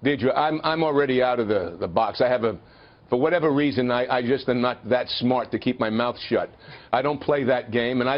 Deidre, I'm already out of the box. For whatever reason, I just am not that smart to keep my mouth shut. I don't play that game, and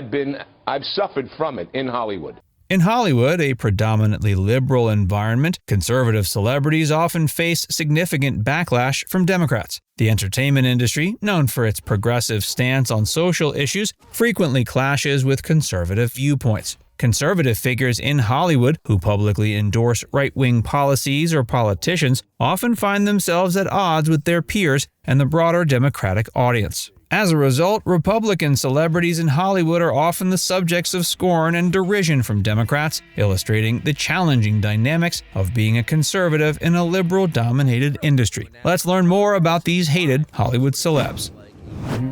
I've suffered from it in Hollywood. In Hollywood, a predominantly liberal environment, conservative celebrities often face significant backlash from Democrats. The entertainment industry, known for its progressive stance on social issues, frequently clashes with conservative viewpoints. Conservative figures in Hollywood who publicly endorse right-wing policies or politicians often find themselves at odds with their peers and the broader Democratic audience. As a result, Republican celebrities in Hollywood are often the subjects of scorn and derision from Democrats, illustrating the challenging dynamics of being a conservative in a liberal-dominated industry. Let's learn more about these hated Hollywood celebs.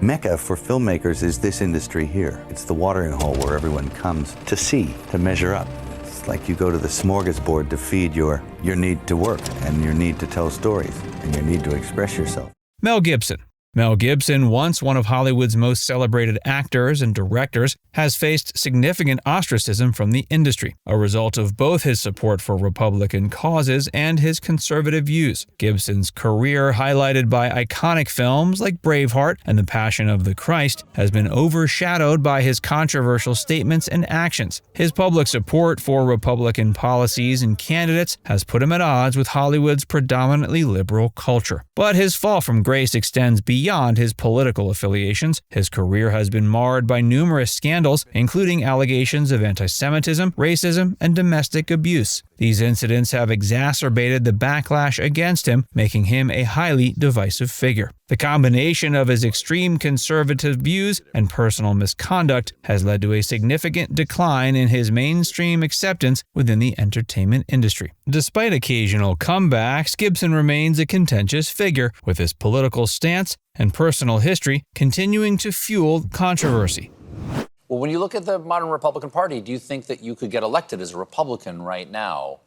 Mecca for filmmakers is this industry here. It's the watering hole where everyone comes to see, to measure up. It's like you go to the smorgasbord to feed your need to work and your need to tell stories and your need to express yourself. Mel Gibson. Mel Gibson, once one of Hollywood's most celebrated actors and directors, has faced significant ostracism from the industry, a result of both his support for Republican causes and his conservative views. Gibson's career, highlighted by iconic films like Braveheart and The Passion of the Christ, has been overshadowed by his controversial statements and actions. His public support for Republican policies and candidates has put him at odds with Hollywood's predominantly liberal culture. But his fall from grace extends beyond his political affiliations. His career has been marred by numerous scandals, including allegations of anti-Semitism, racism, and domestic abuse. These incidents have exacerbated the backlash against him, making him a highly divisive figure. The combination of his extreme conservative views and personal misconduct has led to a significant decline in his mainstream acceptance within the entertainment industry. Despite occasional comebacks, Gibson remains a contentious figure, with his political stance and personal history continuing to fuel controversy. Well, when you look at the modern Republican Party, do you think that you could get elected as a Republican right now,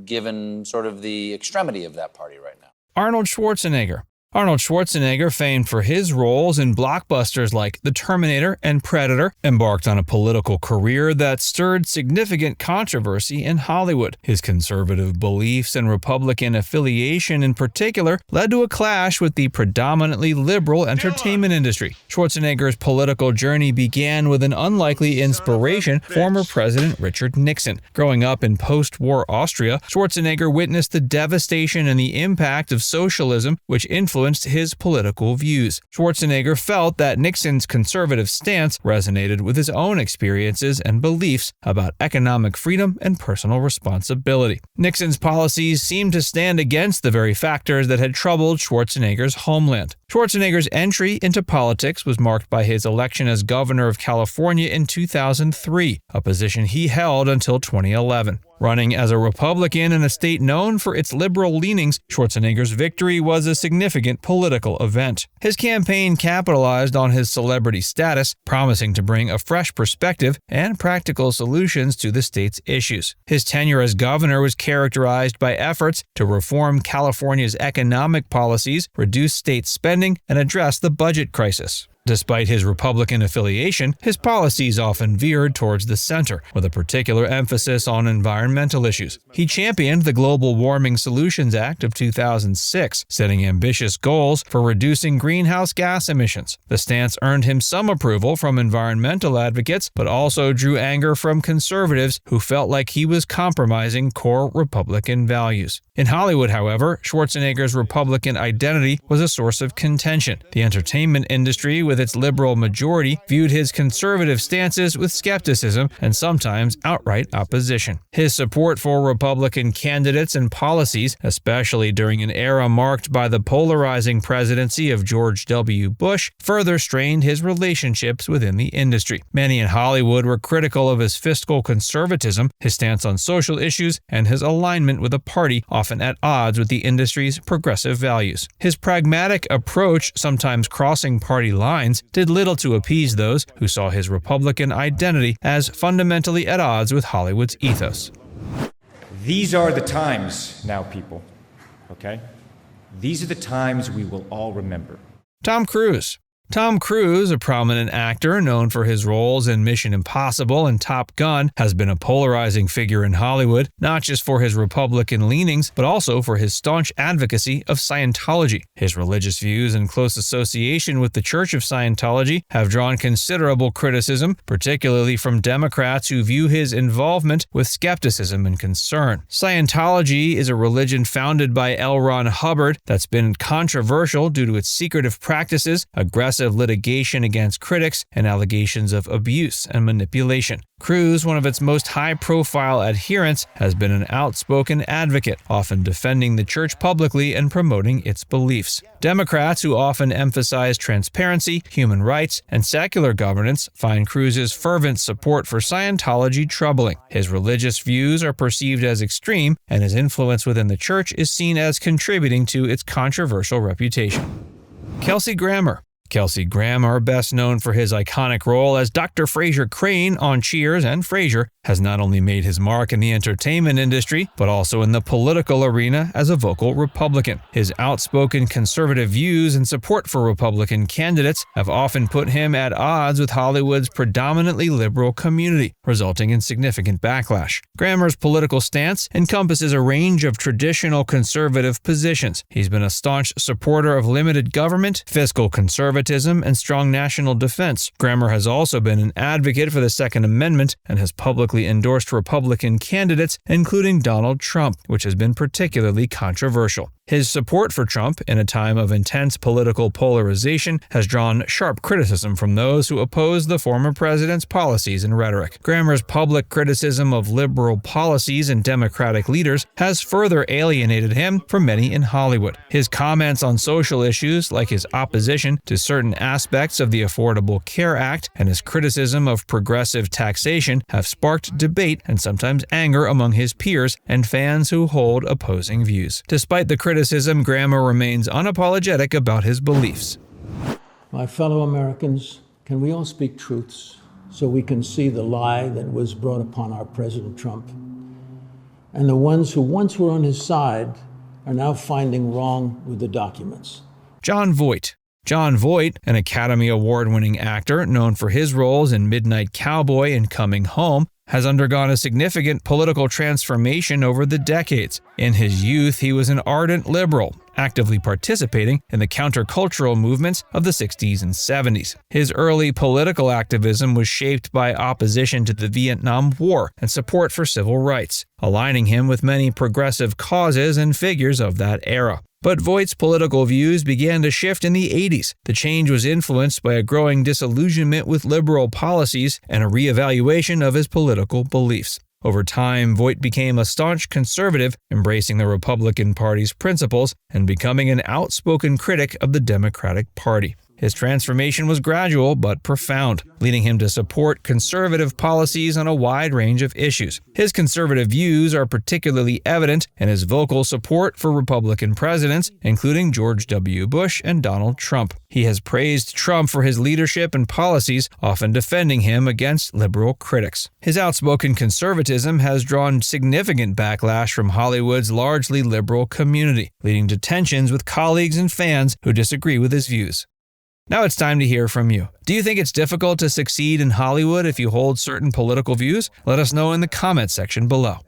given sort of the extremity of that party right now? Arnold Schwarzenegger. Arnold Schwarzenegger, famed for his roles in blockbusters like The Terminator and Predator, embarked on a political career that stirred significant controversy in Hollywood. His conservative beliefs and Republican affiliation in particular led to a clash with the predominantly liberal entertainment industry. Schwarzenegger's political journey began with an unlikely inspiration, former President Richard Nixon. Growing up in post-war Austria, Schwarzenegger witnessed the devastation and the impact of socialism, which influenced his political views. Schwarzenegger felt that Nixon's conservative stance resonated with his own experiences and beliefs about economic freedom and personal responsibility. Nixon's policies seemed to stand against the very factors that had troubled Schwarzenegger's homeland. Schwarzenegger's entry into politics was marked by his election as governor of California in 2003, a position he held until 2011. Running as a Republican in a state known for its liberal leanings, Schwarzenegger's victory was a significant political event. His campaign capitalized on his celebrity status, promising to bring a fresh perspective and practical solutions to the state's issues. His tenure as governor was characterized by efforts to reform California's economic policies, reduce state spending, and address the budget crisis. Despite his Republican affiliation, his policies often veered towards the center, with a particular emphasis on environmental issues. He championed the Global Warming Solutions Act of 2006, setting ambitious goals for reducing greenhouse gas emissions. The stance earned him some approval from environmental advocates, but also drew anger from conservatives who felt like he was compromising core Republican values. In Hollywood, however, Schwarzenegger's Republican identity was a source of contention. The entertainment industry, with its liberal majority, viewed his conservative stances with skepticism and sometimes outright opposition. His support for Republican candidates and policies, especially during an era marked by the polarizing presidency of George W. Bush, further strained his relationships within the industry. Many in Hollywood were critical of his fiscal conservatism, his stance on social issues, and his alignment with a party often at odds with the industry's progressive values. His pragmatic approach, sometimes crossing party lines, did little to appease those who saw his Republican identity as fundamentally at odds with Hollywood's ethos. These are the times now, people, okay? These are the times we will all remember. Tom Cruise. Tom Cruise, a prominent actor known for his roles in Mission Impossible and Top Gun, has been a polarizing figure in Hollywood, not just for his Republican leanings, but also for his staunch advocacy of Scientology. His religious views and close association with the Church of Scientology have drawn considerable criticism, particularly from Democrats who view his involvement with skepticism and concern. Scientology is a religion founded by L. Ron Hubbard that's been controversial due to its secretive practices, aggressive litigation against critics, and allegations of abuse and manipulation. Cruise, one of its most high-profile adherents, has been an outspoken advocate, often defending the church publicly and promoting its beliefs. Democrats, who often emphasize transparency, human rights, and secular governance, find Cruise's fervent support for Scientology troubling. His religious views are perceived as extreme, and his influence within the church is seen as contributing to its controversial reputation. Kelsey Grammer. Kelsey Grammer, best known for his iconic role as Dr. Frasier Crane on Cheers and Frasier, has not only made his mark in the entertainment industry, but also in the political arena as a vocal Republican. His outspoken conservative views and support for Republican candidates have often put him at odds with Hollywood's predominantly liberal community, resulting in significant backlash. Grammer's political stance encompasses a range of traditional conservative positions. He's been a staunch supporter of limited government, fiscal conservatism, and strong national defense. Grammer has also been an advocate for the Second Amendment and has publicly endorsed Republican candidates, including Donald Trump, which has been particularly controversial. His support for Trump, in a time of intense political polarization, has drawn sharp criticism from those who oppose the former president's policies and rhetoric. Grammer's public criticism of liberal policies and Democratic leaders has further alienated him from many in Hollywood. His comments on social issues, like his opposition to certain aspects of the Affordable Care Act and his criticism of progressive taxation, have sparked debate and sometimes anger among his peers and fans who hold opposing views. Despite the criticism, Grammer remains unapologetic about his beliefs. My fellow Americans, can we all speak truths so we can see the lie that was brought upon our President Trump? And the ones who once were on his side are now finding wrong with the documents. Jon Voight. Jon Voight, an Academy Award-winning actor known for his roles in Midnight Cowboy and Coming Home, has undergone a significant political transformation over the decades. In his youth, he was an ardent liberal, actively participating in the countercultural movements of the 60s and 70s. His early political activism was shaped by opposition to the Vietnam War and support for civil rights, aligning him with many progressive causes and figures of that era. But Voight's political views began to shift in the 80s. The change was influenced by a growing disillusionment with liberal policies and a reevaluation of his political beliefs. Over time, Voight became a staunch conservative, embracing the Republican Party's principles and becoming an outspoken critic of the Democratic Party. His transformation was gradual but profound, leading him to support conservative policies on a wide range of issues. His conservative views are particularly evident in his vocal support for Republican presidents, including George W. Bush and Donald Trump. He has praised Trump for his leadership and policies, often defending him against liberal critics. His outspoken conservatism has drawn significant backlash from Hollywood's largely liberal community, leading to tensions with colleagues and fans who disagree with his views. Now it's time to hear from you. Do you think it's difficult to succeed in Hollywood if you hold certain political views? Let us know in the comments section below.